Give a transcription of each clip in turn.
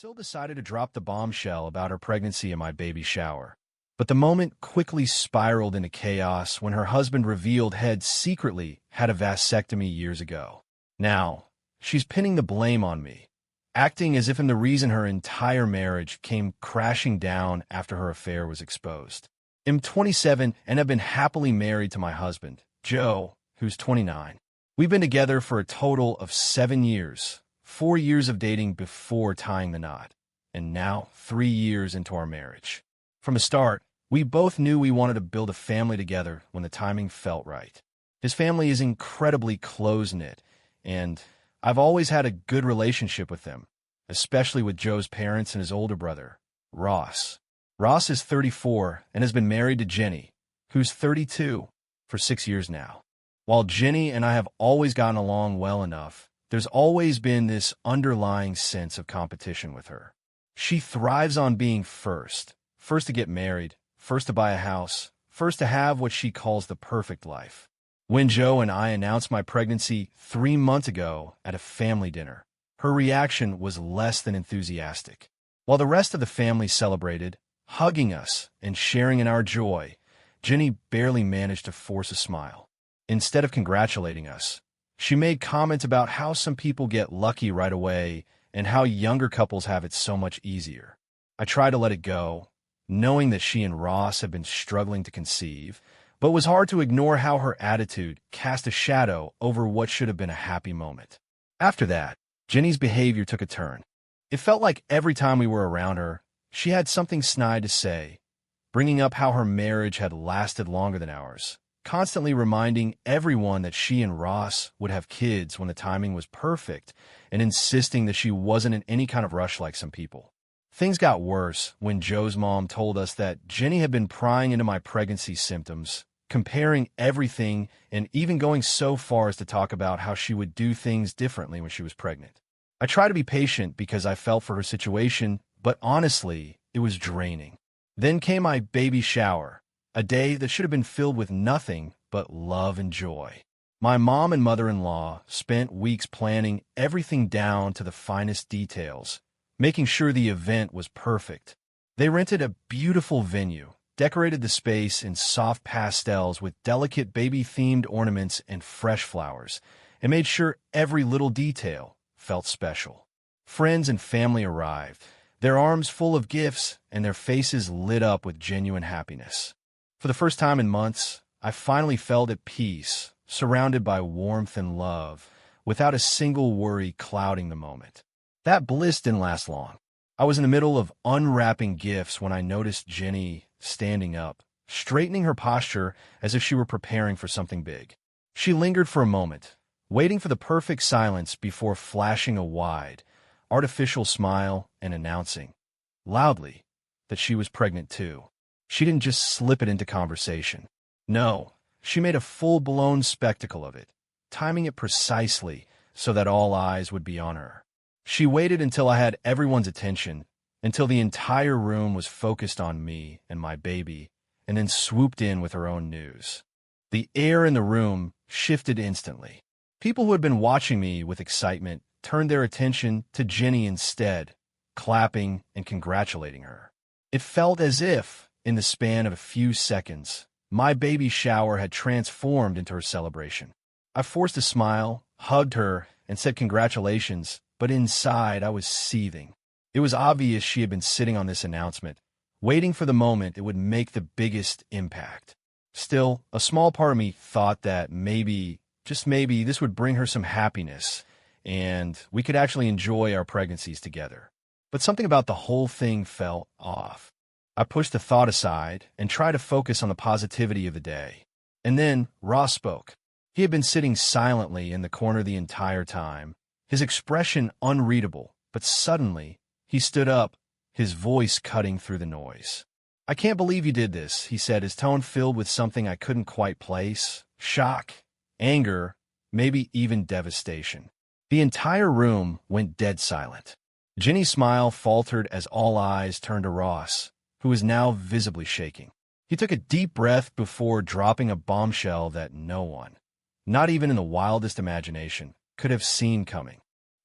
Syl decided to drop the bombshell about her pregnancy and my baby shower. But the moment quickly spiraled into chaos when her husband revealed Head secretly had a vasectomy years ago. Now, she's pinning the blame on me, acting as if I'm the reason her entire marriage came crashing down after her affair was exposed. I'm 27 and have been happily married to my husband, Joe, who's 29. We've been together for a total of 7 years, 4 years of dating before tying the knot, and now 3 years into our marriage. From the start, we both knew we wanted to build a family together when the timing felt right. His family is incredibly close-knit, and I've always had a good relationship with them, especially with Joe's parents and his older brother, Ross. Ross is 34 and has been married to Jenny, who's 32, for 6 years now. While Jenny and I have always gotten along well enough, there's always been this underlying sense of competition with her. She thrives on being first to get married, first to buy a house, first to have what she calls the perfect life. When Joe and I announced my pregnancy 3 months ago at a family dinner, her reaction was less than enthusiastic. While the rest of the family celebrated, hugging us and sharing in our joy, Jenny barely managed to force a smile. Instead of congratulating us, she made comments about how some people get lucky right away and how younger couples have it so much easier. I tried to let it go, knowing that she and Ross had been struggling to conceive, but it was hard to ignore how her attitude cast a shadow over what should have been a happy moment. After that, Jenny's behavior took a turn. It felt like every time we were around her, she had something snide to say, bringing up how her marriage had lasted longer than ours, constantly reminding everyone that she and Ross would have kids when the timing was perfect, and insisting that she wasn't in any kind of rush like some people. Things got worse when Joe's mom told us that Jenny had been prying into my pregnancy symptoms, comparing everything, and even going so far as to talk about how she would do things differently when she was pregnant. I tried to be patient because I felt for her situation, but honestly, it was draining. Then came my baby shower, a day that should have been filled with nothing but love and joy. My mom and mother-in-law spent weeks planning everything down to the finest details, making sure the event was perfect. They rented a beautiful venue, decorated the space in soft pastels with delicate baby-themed ornaments and fresh flowers, and made sure every little detail felt special. Friends and family arrived, their arms full of gifts and their faces lit up with genuine happiness. For the first time in months, I finally felt at peace, surrounded by warmth and love, without a single worry clouding the moment. That bliss didn't last long. I was in the middle of unwrapping gifts when I noticed Jenny standing up, straightening her posture as if she were preparing for something big. She lingered for a moment, waiting for the perfect silence before flashing a wide, artificial smile and announcing, loudly, that she was pregnant too. She didn't just slip it into conversation. No, she made a full-blown spectacle of it, timing it precisely so that all eyes would be on her. She waited until I had everyone's attention, until the entire room was focused on me and my baby, and then swooped in with her own news. The air in the room shifted instantly. People who had been watching me with excitement turned their attention to Jenny instead, clapping and congratulating her. It felt as if, in the span of a few seconds, my baby shower had transformed into her celebration. I forced a smile, hugged her, and said congratulations, but inside I was seething. It was obvious she had been sitting on this announcement, waiting for the moment it would make the biggest impact. Still, a small part of me thought that maybe, just maybe, this would bring her some happiness, and we could actually enjoy our pregnancies together. But something about the whole thing felt off. I pushed the thought aside and tried to focus on the positivity of the day. And then Ross spoke. He had been sitting silently in the corner the entire time, his expression unreadable, but suddenly he stood up, his voice cutting through the noise. "I can't believe you did this," he said, his tone filled with something I couldn't quite place. Shock, anger, maybe even devastation. The entire room went dead silent. Jenny's smile faltered as all eyes turned to Ross, who was now visibly shaking. He took a deep breath before dropping a bombshell that no one, not even in the wildest imagination, could have seen coming.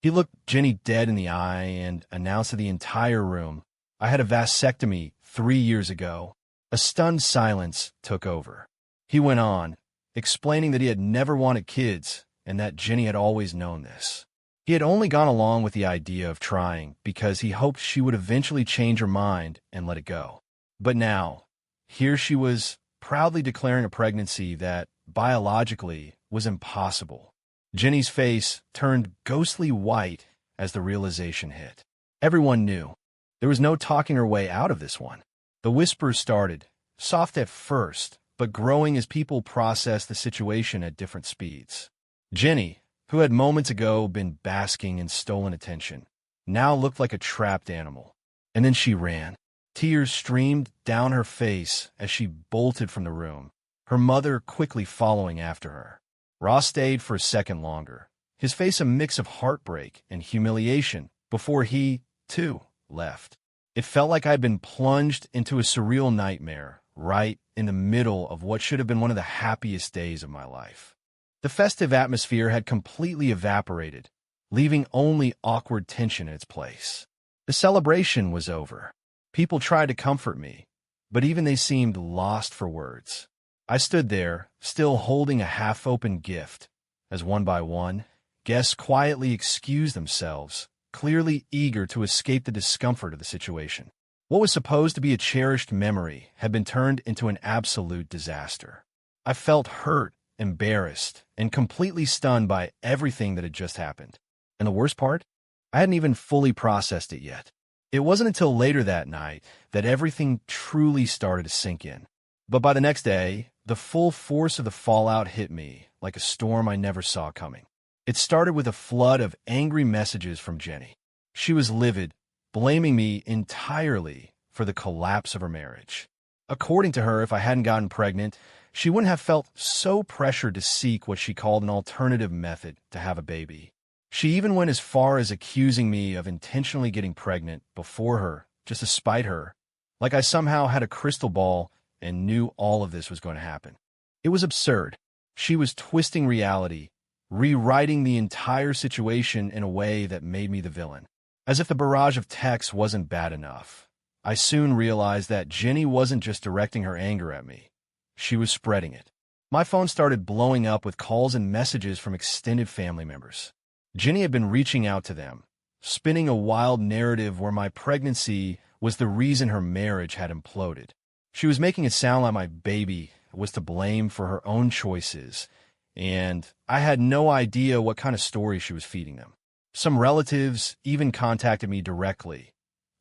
He looked Jenny dead in the eye and announced to the entire room, "I had a vasectomy 3 years ago." A stunned silence took over. He went on, explaining that he had never wanted kids and that Jenny had always known this. He had only gone along with the idea of trying because he hoped she would eventually change her mind and let it go. But now, here she was proudly declaring a pregnancy that, biologically, was impossible. Jenny's face turned ghostly white as the realization hit. Everyone knew. There was no talking her way out of this one. The whispers started, soft at first, but growing as people processed the situation at different speeds. Jenny, who had moments ago been basking in stolen attention, now looked like a trapped animal. And then she ran. Tears streamed down her face as she bolted from the room, her mother quickly following after her. Ross stayed for a second longer, his face a mix of heartbreak and humiliation before he, too, left. It felt like I'd been plunged into a surreal nightmare right in the middle of what should have been one of the happiest days of my life. The festive atmosphere had completely evaporated, leaving only awkward tension in its place. The celebration was over. People tried to comfort me, but even they seemed lost for words. I stood there, still holding a half-open gift, as one by one, guests quietly excused themselves, clearly eager to escape the discomfort of the situation. What was supposed to be a cherished memory had been turned into an absolute disaster. I felt hurt, embarrassed, and completely stunned by everything that had just happened. And the worst part? I hadn't even fully processed it yet. It wasn't until later that night that everything truly started to sink in. But by the next day, the full force of the fallout hit me like a storm I never saw coming. It started with a flood of angry messages from Jenny. She was livid, blaming me entirely for the collapse of her marriage. According to her, if I hadn't gotten pregnant, she wouldn't have felt so pressured to seek what she called an alternative method to have a baby. She even went as far as accusing me of intentionally getting pregnant before her, just to spite her, like I somehow had a crystal ball and knew all of this was going to happen. It was absurd. She was twisting reality, rewriting the entire situation in a way that made me the villain. As if the barrage of texts wasn't bad enough, I soon realized that Jenny wasn't just directing her anger at me. She was spreading it. My phone started blowing up with calls and messages from extended family members. Jenny had been reaching out to them, spinning a wild narrative where my pregnancy was the reason her marriage had imploded. She was making it sound like my baby was to blame for her own choices, and I had no idea what kind of story she was feeding them. Some relatives even contacted me directly,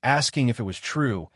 asking if it was true,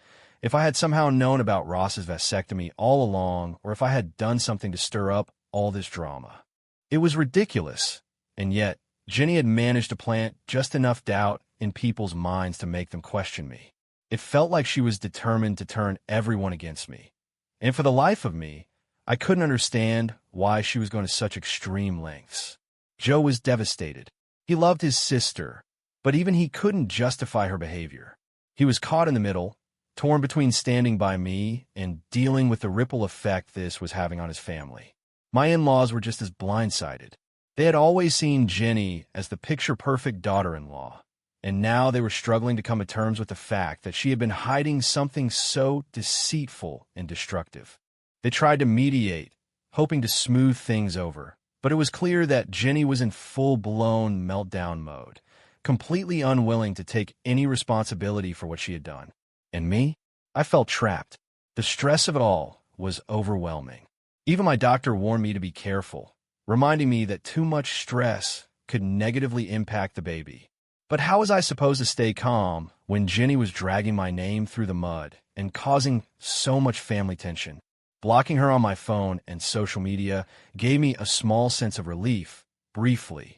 if I had somehow known about Ross's vasectomy all along, or if I had done something to stir up all this drama. It was ridiculous, and yet Jenny had managed to plant just enough doubt in people's minds to make them question me. It felt like she was determined to turn everyone against me. And for the life of me, I couldn't understand why she was going to such extreme lengths. Joe was devastated. He loved his sister, but even he couldn't justify her behavior. He was caught in the middle, torn between standing by me and dealing with the ripple effect this was having on his family. My in-laws were just as blindsided. They had always seen Jenny as the picture-perfect daughter-in-law, and now they were struggling to come to terms with the fact that she had been hiding something so deceitful and destructive. They tried to mediate, hoping to smooth things over, but it was clear that Jenny was in full-blown meltdown mode, completely unwilling to take any responsibility for what she had done. And me? I felt trapped. The stress of it all was overwhelming. Even my doctor warned me to be careful, reminding me that too much stress could negatively impact the baby. But how was I supposed to stay calm when Jenny was dragging my name through the mud and causing so much family tension? Blocking her on my phone and social media gave me a small sense of relief, briefly.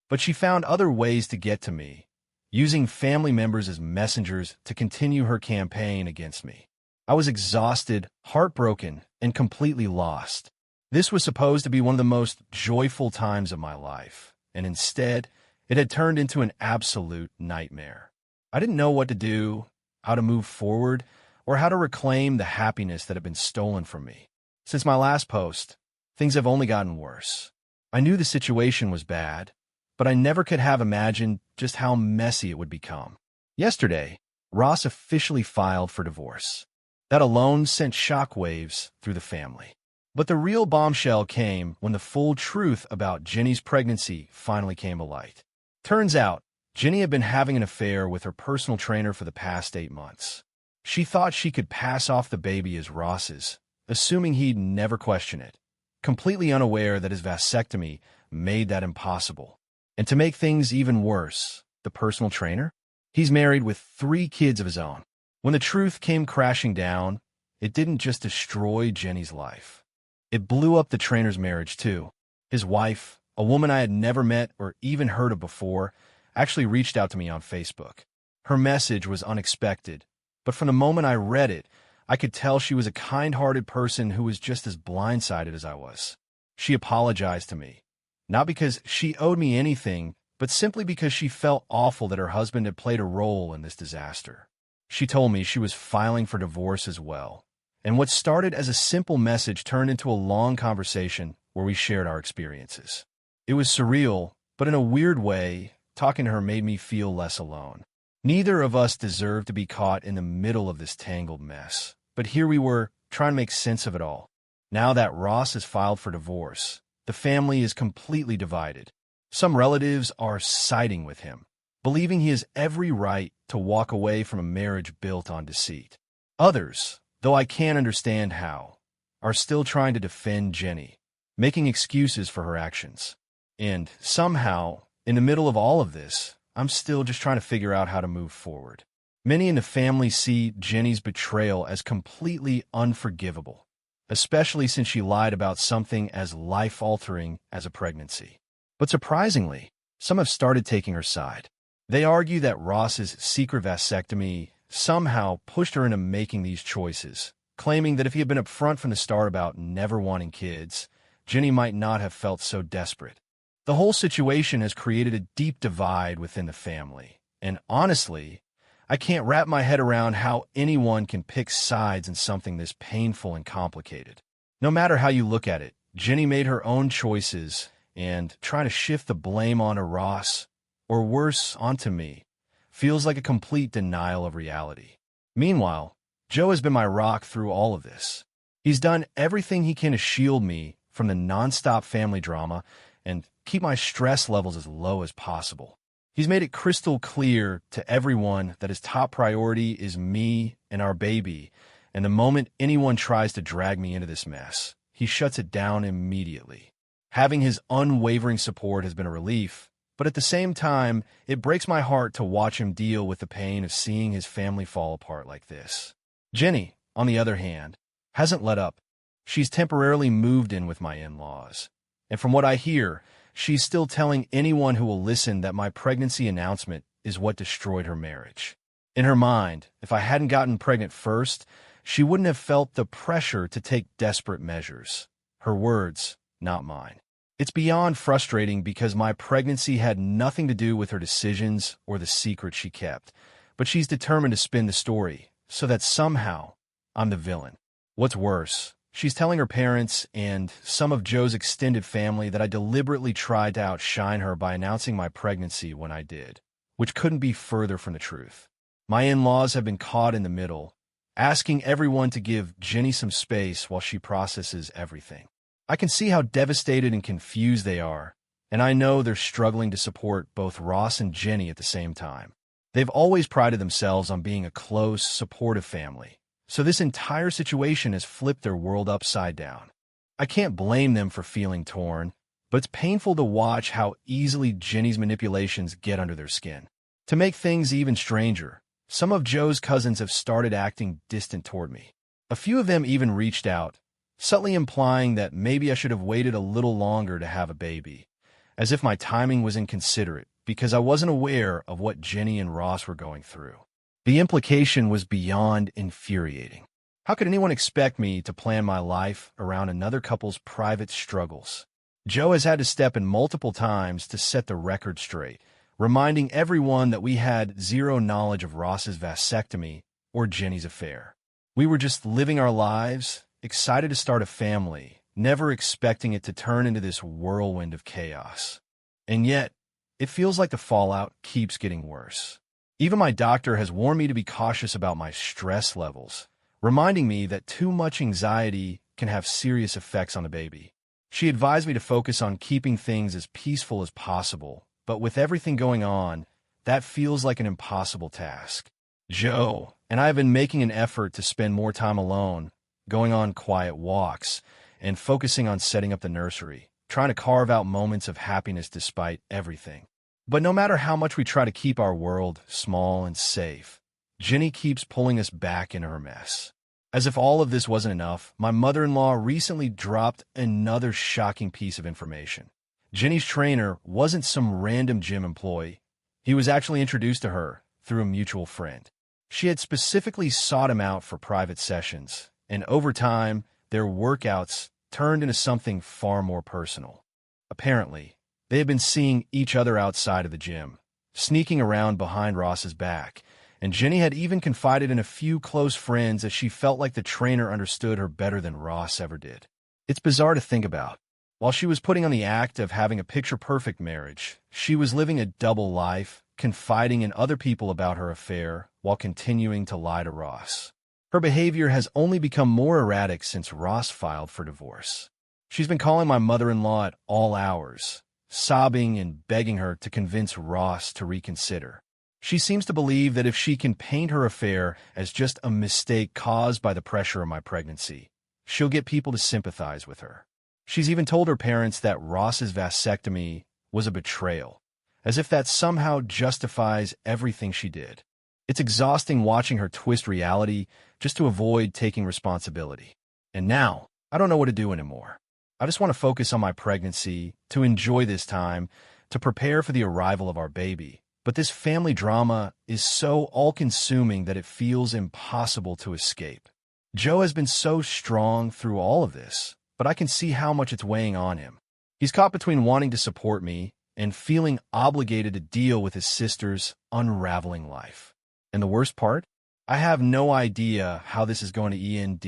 But she found other ways to get to me, using family members as messengers to continue her campaign against me. I was exhausted, heartbroken, and completely lost. This was supposed to be one of the most joyful times of my life, and instead, it had turned into an absolute nightmare. I didn't know what to do, how to move forward, or how to reclaim the happiness that had been stolen from me. Since my last post, things have only gotten worse. I knew the situation was bad, but I never could have imagined just how messy it would become. Yesterday, Ross officially filed for divorce. That alone sent shockwaves through the family. But the real bombshell came when the full truth about Jenny's pregnancy finally came to light. Turns out, Jenny had been having an affair with her personal trainer for the past 8 months. She thought she could pass off the baby as Ross's, assuming he'd never question it, completely unaware that his vasectomy made that impossible. And to make things even worse, the personal trainer? He's married with 3 kids of his own. When the truth came crashing down, it didn't just destroy Jenny's life. It blew up the trainer's marriage too. His wife, a woman I had never met or even heard of before, actually reached out to me on Facebook. Her message was unexpected, but from the moment I read it, I could tell she was a kind-hearted person who was just as blindsided as I was. She apologized to me, not because she owed me anything, but simply because she felt awful that her husband had played a role in this disaster. She told me she was filing for divorce as well, and what started as a simple message turned into a long conversation where we shared our experiences. It was surreal, but in a weird way, talking to her made me feel less alone. Neither of us deserved to be caught in the middle of this tangled mess, but here we were, trying to make sense of it all. Now that Ross has filed for divorce, the family is completely divided. Some relatives are siding with him, believing he has every right to walk away from a marriage built on deceit. Others, though I can't understand how, are still trying to defend Jenny, making excuses for her actions. And somehow, in the middle of all of this, I'm still just trying to figure out how to move forward. Many in the family see Jenny's betrayal as completely unforgivable, especially since she lied about something as life-altering as a pregnancy. But surprisingly, some have started taking her side. They argue that Ross's secret vasectomy somehow pushed her into making these choices, claiming that if he had been upfront from the start about never wanting kids, Jenny might not have felt so desperate. The whole situation has created a deep divide within the family, and honestly, I can't wrap my head around how anyone can pick sides in something this painful and complicated. No matter how you look at it, Jenny made her own choices, and trying to shift the blame onto Ross, or worse, onto me, feels like a complete denial of reality. Meanwhile, Joe has been my rock through all of this. He's done everything he can to shield me from the nonstop family drama and keep my stress levels as low as possible. He's made it crystal clear to everyone that his top priority is me and our baby, and the moment anyone tries to drag me into this mess, he shuts it down immediately. Having his unwavering support has been a relief, but at the same time, it breaks my heart to watch him deal with the pain of seeing his family fall apart like this. Jenny, on the other hand, hasn't let up. She's temporarily moved in with my in-laws, and from what I hear, she's still telling anyone who will listen that my pregnancy announcement is what destroyed her marriage. In her mind, if I hadn't gotten pregnant first, she wouldn't have felt the pressure to take desperate measures. Her words, not mine. It's beyond frustrating because my pregnancy had nothing to do with her decisions or the secret she kept, but she's determined to spin the story so that somehow I'm the villain. What's worse, she's telling her parents and some of Joe's extended family that I deliberately tried to outshine her by announcing my pregnancy when I did, which couldn't be further from the truth. My in-laws have been caught in the middle, asking everyone to give Jenny some space while she processes everything. I can see how devastated and confused they are, and I know they're struggling to support both Ross and Jenny at the same time. They've always prided themselves on being a close, supportive family, so this entire situation has flipped their world upside down. I can't blame them for feeling torn, but it's painful to watch how easily Jenny's manipulations get under their skin. To make things even stranger, some of Joe's cousins have started acting distant toward me. A few of them even reached out, subtly implying that maybe I should have waited a little longer to have a baby, as if my timing was inconsiderate because I wasn't aware of what Jenny and Ross were going through. The implication was beyond infuriating. How could anyone expect me to plan my life around another couple's private struggles? Joe has had to step in multiple times to set the record straight, reminding everyone that we had zero knowledge of Ross's vasectomy or Jenny's affair. We were just living our lives, excited to start a family, never expecting it to turn into this whirlwind of chaos. And yet, it feels like the fallout keeps getting worse. Even my doctor has warned me to be cautious about my stress levels, reminding me that too much anxiety can have serious effects on the baby. She advised me to focus on keeping things as peaceful as possible, but with everything going on, that feels like an impossible task. Joe and I have been making an effort to spend more time alone, going on quiet walks, and focusing on setting up the nursery, trying to carve out moments of happiness despite everything. But no matter how much we try to keep our world small and safe, Jenny keeps pulling us back into her mess. As if all of this wasn't enough, my mother-in-law recently dropped another shocking piece of information. Jenny's trainer wasn't some random gym employee. He was actually introduced to her through a mutual friend. She had specifically sought him out for private sessions, and over time, their workouts turned into something far more personal. Apparently, they had been seeing each other outside of the gym, sneaking around behind Ross's back, and Jenny had even confided in a few close friends as she felt like the trainer understood her better than Ross ever did. It's bizarre to think about. While she was putting on the act of having a picture-perfect marriage, she was living a double life, confiding in other people about her affair while continuing to lie to Ross. Her behavior has only become more erratic since Ross filed for divorce. She's been calling my mother-in-law at all hours, sobbing and begging her to convince Ross to reconsider. She seems to believe that if she can paint her affair as just a mistake caused by the pressure of my pregnancy, she'll get people to sympathize with her. She's even told her parents that Ross's vasectomy was a betrayal, as if that somehow justifies everything she did. It's exhausting watching her twist reality just to avoid taking responsibility. And now, I don't know what to do anymore. I just want to focus on my pregnancy, to enjoy this time, to prepare for the arrival of our baby. But this family drama is so all-consuming that it feels impossible to escape. Joe has been so strong through all of this, but I can see how much it's weighing on him. He's caught between wanting to support me and feeling obligated to deal with his sister's unraveling life. And the worst part? I have no idea how this is going to end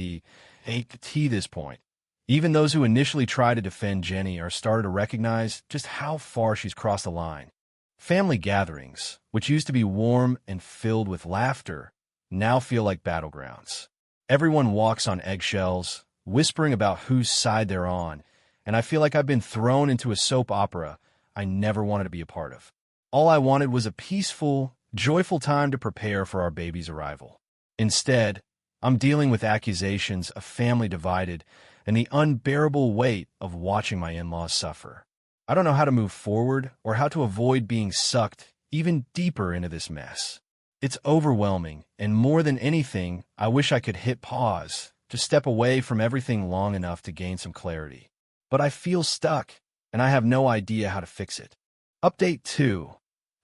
at this point. Even those who initially tried to defend Jenny are starting to recognize just how far she's crossed the line. Family gatherings, which used to be warm and filled with laughter, now feel like battlegrounds. Everyone walks on eggshells, whispering about whose side they're on, and I feel like I've been thrown into a soap opera I never wanted to be a part of. All I wanted was a peaceful, joyful time to prepare for our baby's arrival. Instead, I'm dealing with accusations, a family divided, and the unbearable weight of watching my in-laws suffer. I don't know how to move forward or how to avoid being sucked even deeper into this mess. It's overwhelming, and more than anything, I wish I could hit pause, to step away from everything long enough to gain some clarity. But I feel stuck, and I have no idea how to fix it. Update 2.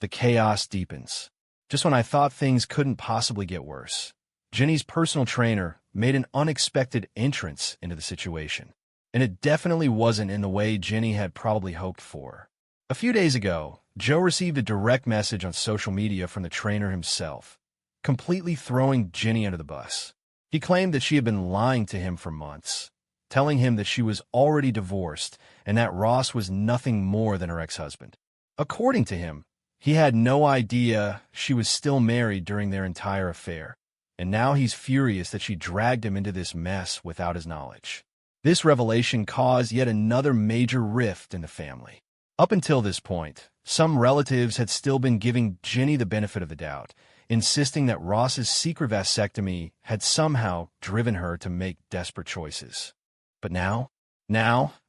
The chaos deepens. Just when I thought things couldn't possibly get worse, Jenny's personal trainer made an unexpected entrance into the situation. And it definitely wasn't in the way Jenny had probably hoped for. A few days ago, Joe received a direct message on social media from the trainer himself, completely throwing Jenny under the bus. He claimed that she had been lying to him for months, telling him that she was already divorced and that Ross was nothing more than her ex-husband. According to him, he had no idea she was still married during their entire affair, and now he's furious that she dragged him into this mess without his knowledge. This revelation caused yet another major rift in the family. Up until this point, some relatives had still been giving Jenny the benefit of the doubt, insisting that Ross's secret vasectomy had somehow driven her to make desperate choices. But now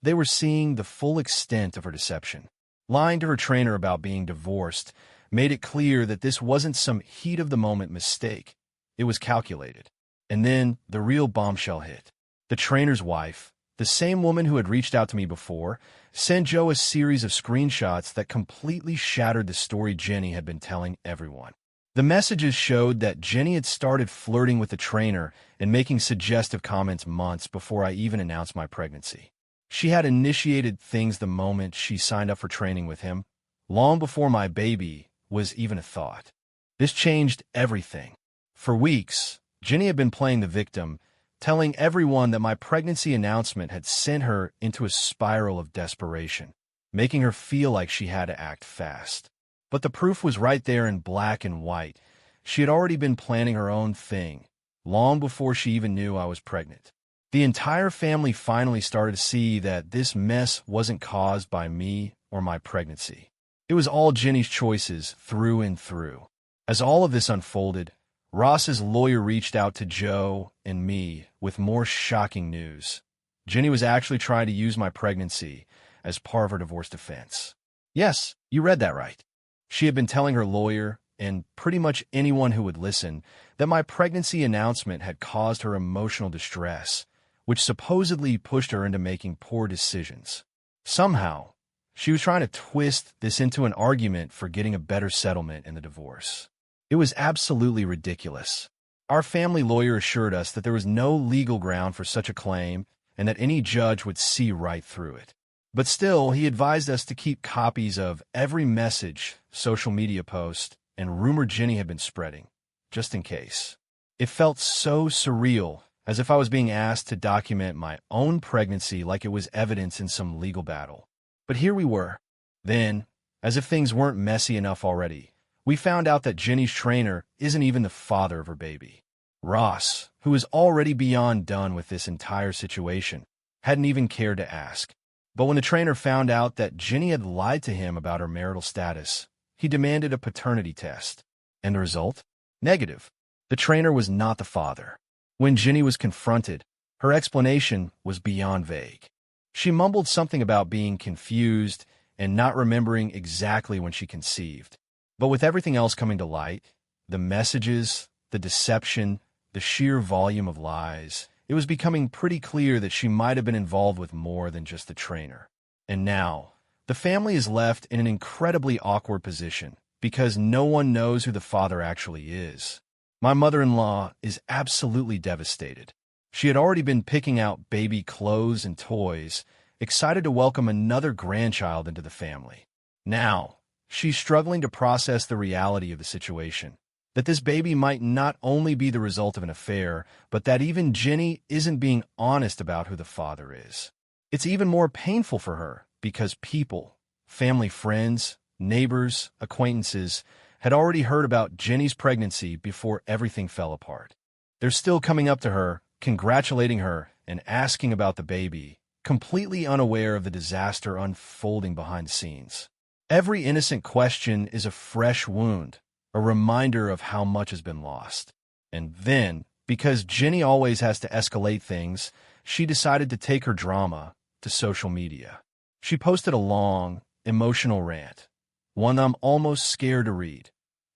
they were seeing the full extent of her deception. Lying to her trainer about being divorced made it clear that this wasn't some heat-of-the-moment mistake. It was calculated. And then the real bombshell hit. The trainer's wife, the same woman who had reached out to me before, sent Joe a series of screenshots that completely shattered the story Jenny had been telling everyone. The messages showed that Jenny had started flirting with the trainer and making suggestive comments months before I even announced my pregnancy. She had initiated things the moment she signed up for training with him, long before my baby was even a thought. This changed everything. For weeks, Jenny had been playing the victim, telling everyone that my pregnancy announcement had sent her into a spiral of desperation. making her feel like she had to act fast. But the proof was right there in black and white. She had already been planning her own thing, long before she even knew I was pregnant. The entire family finally started to see that this mess wasn't caused by me or my pregnancy. It was all Jenny's choices through and through. As all of this unfolded, Ross's lawyer reached out to Joe and me with more shocking news. Jenny was actually trying to use my pregnancy as part of her divorce defense. Yes, you read that right. She had been telling her lawyer, and pretty much anyone who would listen, that my pregnancy announcement had caused her emotional distress, which supposedly pushed her into making poor decisions. Somehow, she was trying to twist this into an argument for getting a better settlement in the divorce. It was absolutely ridiculous. Our family lawyer assured us that there was no legal ground for such a claim and that any judge would see right through it. But still, he advised us to keep copies of every message, social media post, and rumor Jenny had been spreading, just in case. It felt so surreal, as if I was being asked to document my own pregnancy like it was evidence in some legal battle. But here we were. Then, as if things weren't messy enough already, we found out that Jenny's trainer isn't even the father of her baby. Ross, who was already beyond done with this entire situation, hadn't even cared to ask. But when the trainer found out that Jenny had lied to him about her marital status, he demanded a paternity test. And the result? Negative. The trainer was not the father. When Jenny was confronted, her explanation was beyond vague. She mumbled something about being confused and not remembering exactly when she conceived. But with everything else coming to light, the messages, the deception, the sheer volume of lies, it was becoming pretty clear that she might have been involved with more than just the trainer. And now, the family is left in an incredibly awkward position because no one knows who the father actually is. My mother-in-law is absolutely devastated. She had already been picking out baby clothes and toys, excited to welcome another grandchild into the family. Now, she's struggling to process the reality of the situation, that this baby might not only be the result of an affair, but that even Jenny isn't being honest about who the father is. It's even more painful for her because people, family friends, neighbors, acquaintances, had already heard about Jenny's pregnancy before everything fell apart. They're still coming up to her, congratulating her, and asking about the baby, completely unaware of the disaster unfolding behind the scenes. Every innocent question is a fresh wound, a reminder of how much has been lost. And then, because Jenny always has to escalate things, she decided to take her drama to social media. She posted a long, emotional rant, one I'm almost scared to read.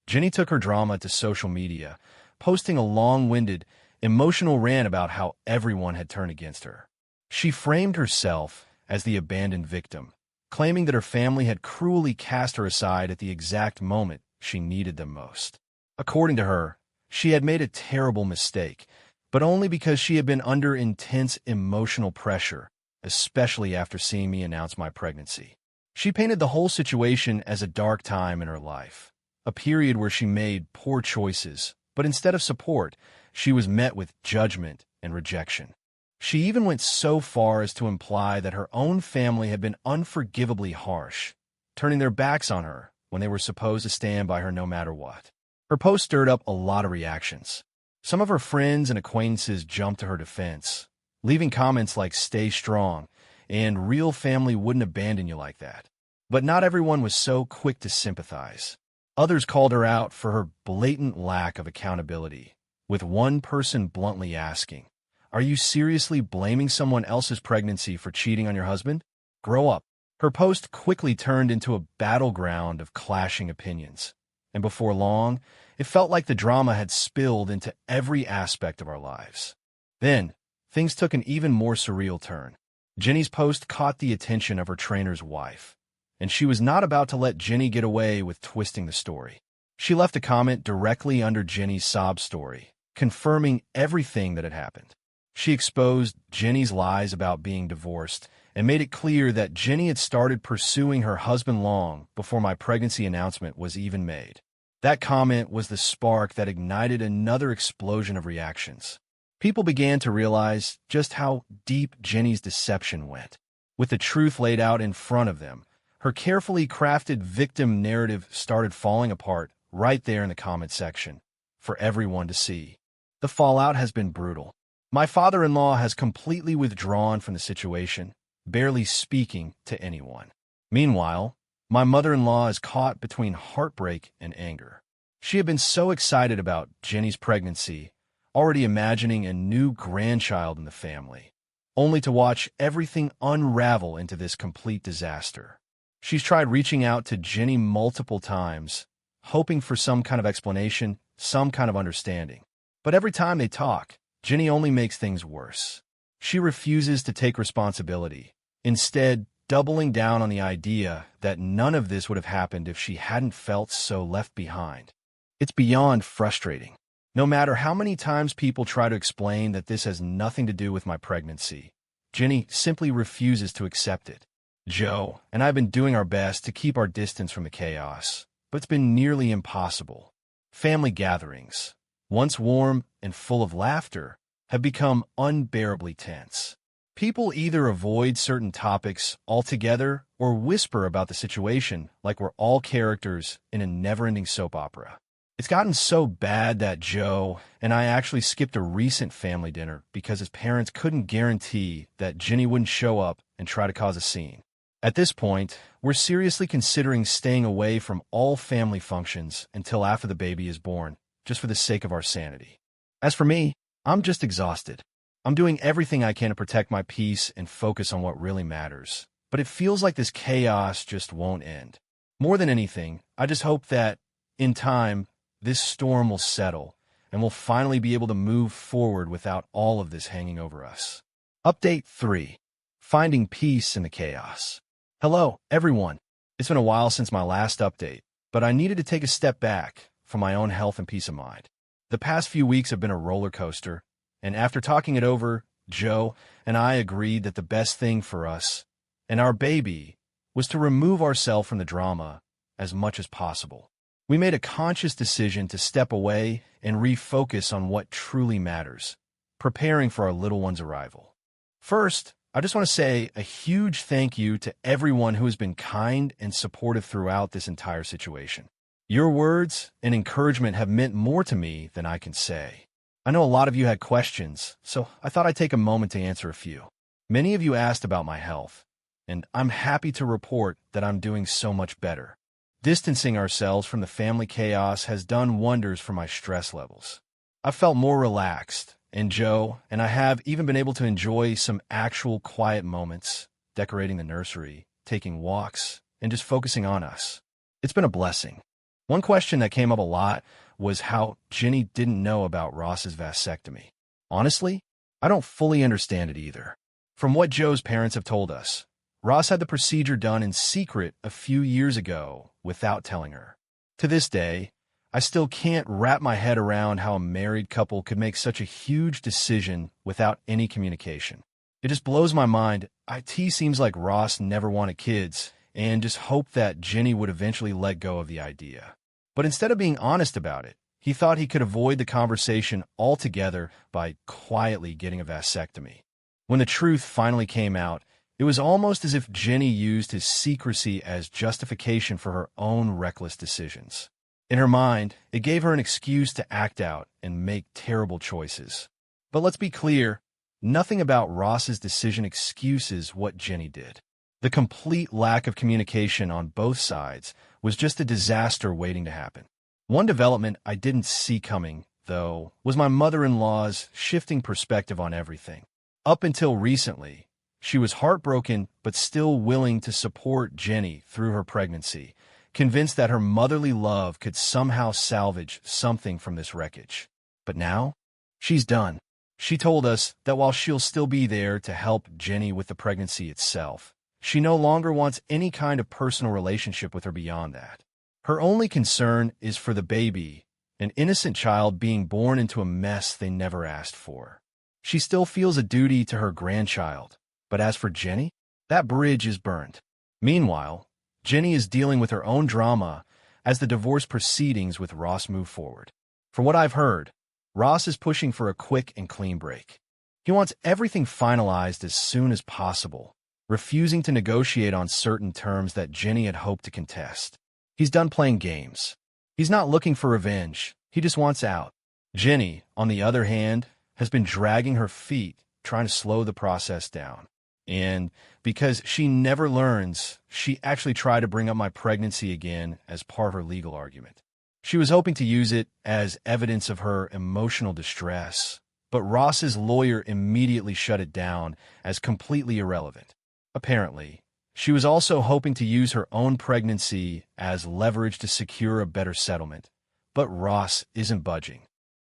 Jenny took her drama to social media, posting a long-winded, emotional rant about how everyone had turned against her. She framed herself as the abandoned victim, claiming that her family had cruelly cast her aside at the exact moment she needed them most. According to her, she had made a terrible mistake, but only because she had been under intense emotional pressure, especially after seeing me announce my pregnancy. She painted the whole situation as a dark time in her life, a period where she made poor choices, but instead of support, she was met with judgment and rejection. She even went so far as to imply that her own family had been unforgivably harsh, turning their backs on her when they were supposed to stand by her no matter what. Her post stirred up a lot of reactions. Some of her friends and acquaintances jumped to her defense, leaving comments like "stay strong" and "real family wouldn't abandon you like that." But not everyone was so quick to sympathize. Others called her out for her blatant lack of accountability, with one person bluntly asking, "Are you seriously blaming someone else's pregnancy for cheating on your husband? Grow up." Her post quickly turned into a battleground of clashing opinions, and before long, it felt like the drama had spilled into every aspect of our lives. Then, things took an even more surreal turn. Jenny's post caught the attention of her trainer's wife, and she was not about to let Jenny get away with twisting the story. She left a comment directly under Jenny's sob story, confirming everything that had happened. She exposed Jenny's lies about being divorced and made it clear that Jenny had started pursuing her husband long before my pregnancy announcement was even made. That comment was the spark that ignited another explosion of reactions. People began to realize just how deep Jenny's deception went. With the truth laid out in front of them, Her carefully crafted victim narrative started falling apart right there in the comment section for everyone to see. The fallout has been brutal. My father-in-law has completely withdrawn from the situation, barely speaking to anyone. Meanwhile, my mother-in-law is caught between heartbreak and anger. She had been so excited about Jenny's pregnancy, already imagining a new grandchild in the family, only to watch everything unravel into this complete disaster. She's tried reaching out to Jenny multiple times, hoping for some kind of explanation, some kind of understanding. But every time they talk, Jenny only makes things worse. She refuses to take responsibility, instead doubling down on the idea that none of this would have happened if she hadn't felt so left behind. It's beyond frustrating. No matter how many times people try to explain that this has nothing to do with my pregnancy, Jenny simply refuses to accept it. Joe and I have been doing our best to keep our distance from the chaos, but it's been nearly impossible. Family gatherings, once warm and full of laughter, have become unbearably tense. People either avoid certain topics altogether or whisper about the situation like we're all characters in a never-ending soap opera. It's gotten so bad that Joe and I actually skipped a recent family dinner because his parents couldn't guarantee that Jenny wouldn't show up and try to cause a scene. At this point, we're seriously considering staying away from all family functions until after the baby is born, just for the sake of our sanity. As for me, I'm just exhausted. I'm doing everything I can to protect my peace and focus on what really matters. But it feels like this chaos just won't end. More than anything, I just hope that, in time, this storm will settle, and we'll finally be able to move forward without all of this hanging over us. Update 3. Finding peace in the chaos. Hello, everyone. It's been a while since my last update, but I needed to take a step back for my own health and peace of mind. The past few weeks have been a roller coaster, and after talking it over, Joe and I agreed that the best thing for us and our baby was to remove ourselves from the drama as much as possible. We made a conscious decision to step away and refocus on what truly matters, preparing for our little one's arrival. First, I just want to say a huge thank you to everyone who has been kind and supportive throughout this entire situation. Your words and encouragement have meant more to me than I can say. I know a lot of you had questions, so I thought I'd take a moment to answer a few. Many of you asked about my health, and I'm happy to report that I'm doing so much better. Distancing ourselves from the family chaos has done wonders for my stress levels. I've felt more relaxed, and Joe and I have even been able to enjoy some actual quiet moments, decorating the nursery, taking walks, and just focusing on us. It's been a blessing. One question that came up a lot was how Jenny didn't know about Ross's vasectomy. Honestly, I don't fully understand it either. From what Joe's parents have told us, Ross had the procedure done in secret a few years ago without telling her. To this day, I still can't wrap my head around how a married couple could make such a huge decision without any communication. It just blows my mind. It seems like Ross never wanted kids and just hoped that Jenny would eventually let go of the idea. But instead of being honest about it, he thought he could avoid the conversation altogether by quietly getting a vasectomy. When the truth finally came out, it was almost as if Jenny used his secrecy as justification for her own reckless decisions. In her mind, it gave her an excuse to act out and make terrible choices. But let's be clear, nothing about Ross's decision excuses what Jenny did. The complete lack of communication on both sides was just a disaster waiting to happen. One development I didn't see coming, though, was my mother-in-law's shifting perspective on everything. Up until recently, she was heartbroken but still willing to support Jenny through her pregnancy, convinced that her motherly love could somehow salvage something from this wreckage. But now, she's done. She told us that while she'll still be there to help Jenny with the pregnancy itself, she no longer wants any kind of personal relationship with her beyond that. Her only concern is for the baby, an innocent child being born into a mess they never asked for. She still feels a duty to her grandchild, but as for Jenny, that bridge is burned. Meanwhile, Jenny is dealing with her own drama as the divorce proceedings with Ross move forward. From what I've heard, Ross is pushing for a quick and clean break. He wants everything finalized as soon as possible, refusing to negotiate on certain terms that Jenny had hoped to contest. He's done playing games. He's not looking for revenge. He just wants out. Jenny, on the other hand, has been dragging her feet, trying to slow the process down. And because she never learns, she actually tried to bring up my pregnancy again as part of her legal argument. She was hoping to use it as evidence of her emotional distress, but Ross's lawyer immediately shut it down as completely irrelevant. Apparently, she was also hoping to use her own pregnancy as leverage to secure a better settlement, but Ross isn't budging.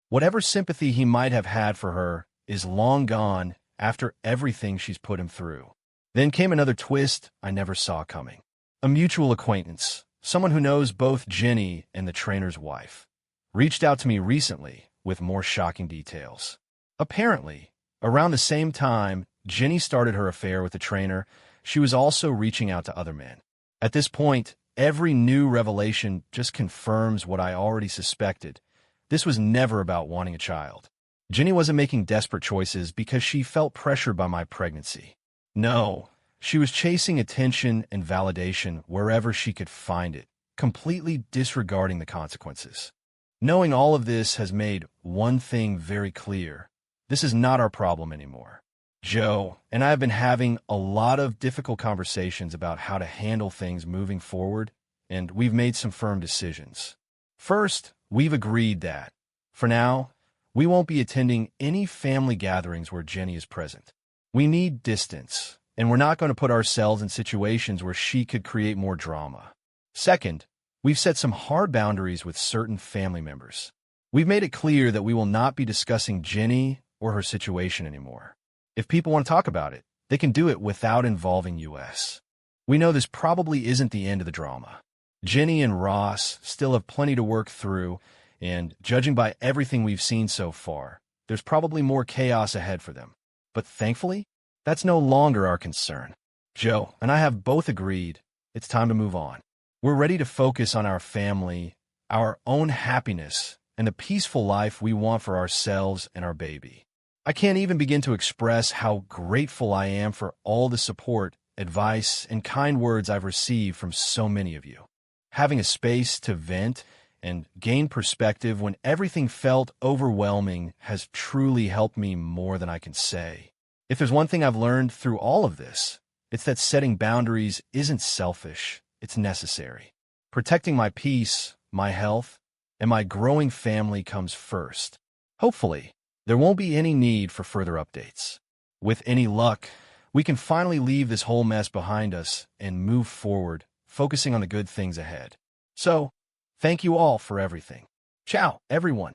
Whatever sympathy he might have had for her is long gone after everything she's put him through. Then came another twist I never saw coming. A mutual acquaintance, someone who knows both Jenny and the trainer's wife, reached out to me recently with more shocking details. Apparently, around the same time Jenny started her affair with the trainer, she was also reaching out to other men. At this point, every new revelation just confirms what I already suspected. This was never about wanting a child. Jenny wasn't making desperate choices because she felt pressured by my pregnancy. No, she was chasing attention and validation wherever she could find it, completely disregarding the consequences. Knowing all of this has made one thing very clear. This is not our problem anymore. Joe and I have been having a lot of difficult conversations about how to handle things moving forward, and we've made some firm decisions. First, we've agreed that, for now, we won't be attending any family gatherings where Jenny is present. We need distance, and we're not going to put ourselves in situations where she could create more drama. Second, we've set some hard boundaries with certain family members. We've made it clear that we will not be discussing Jenny or her situation anymore. If people want to talk about it, they can do it without involving us. We know this probably isn't the end of the drama. Jenny and Ross still have plenty to work through, and judging by everything we've seen so far, there's probably more chaos ahead for them. But thankfully, that's no longer our concern. Joe and I have both agreed it's time to move on. We're ready to focus on our family, our own happiness, and the peaceful life we want for ourselves and our baby. I can't even begin to express how grateful I am for all the support, advice, and kind words I've received from so many of you. Having a space to vent and gain perspective when everything felt overwhelming has truly helped me more than I can say. If there's one thing I've learned through all of this, it's that setting boundaries isn't selfish, it's necessary. Protecting my peace, my health, and my growing family comes first. Hopefully, there won't be any need for further updates. With any luck, we can finally leave this whole mess behind us and move forward, focusing on the good things ahead. So, thank you all for everything. Ciao, everyone.